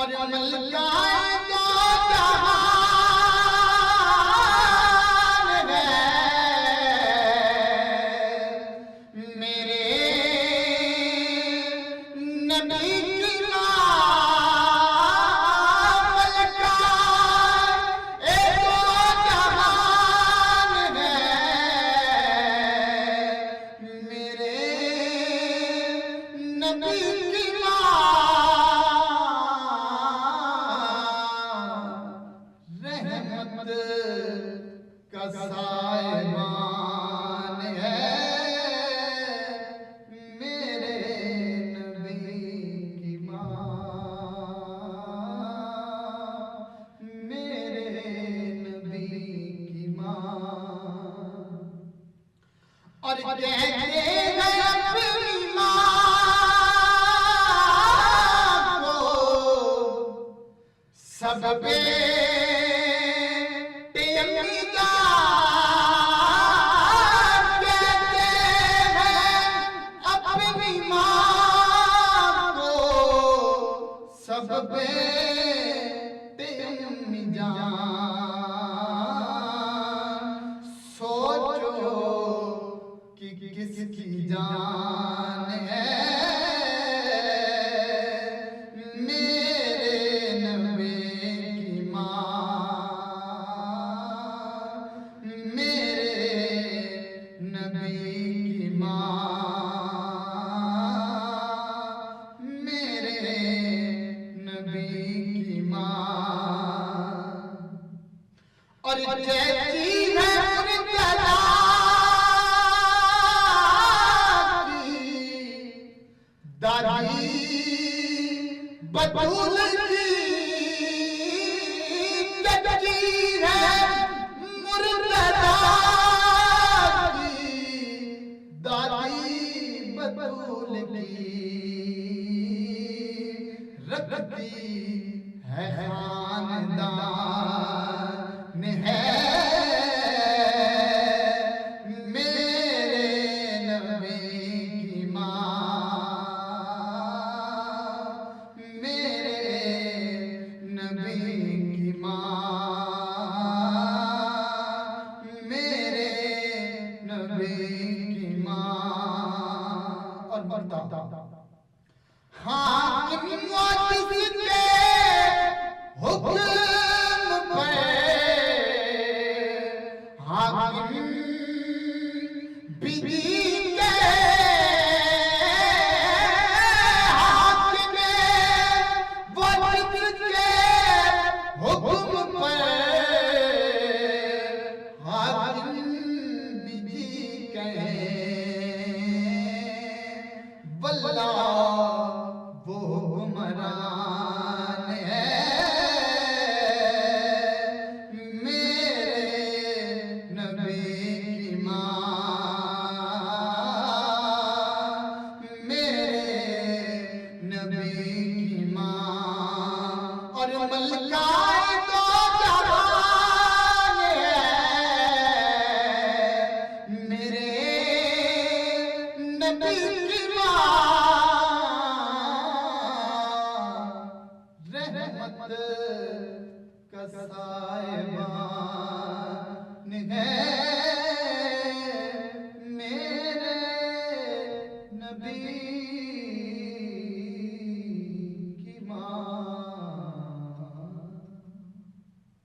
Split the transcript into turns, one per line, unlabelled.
और मलकाए दो जहान है मेरे नबी की मां मलकाए दो जहान है मेरे नबी की का सायमान है मेरे नबी की मां मेरे नबी की मां और कहते हैं अपनी मां को सब सब बेटे अम्मी जान सोचो कि किसकी जान है मेरे नबी की मां मेरे नबी की मां मेरे नबी की मां और जैसी है मुर्तज़ा की दादी बतूल की जैसी है मुर्तज़ा की दादी बतूल की रखती है खानदान है मेरे नबी की मां मेरे नबी की मां मेरे नबी की मां और बढ़ता हाकिम जिसके हुक्म पे हाकिम बीबी के हाकिम वो जिसके हुक्म पे हाकिम बीबी कहे वल्लाह वो हुक्मरान है मेरे नबी की मां मेरे नबी की मां और मलकाए दो जहान है मेरे नबी की मां रहमत का सायमान है।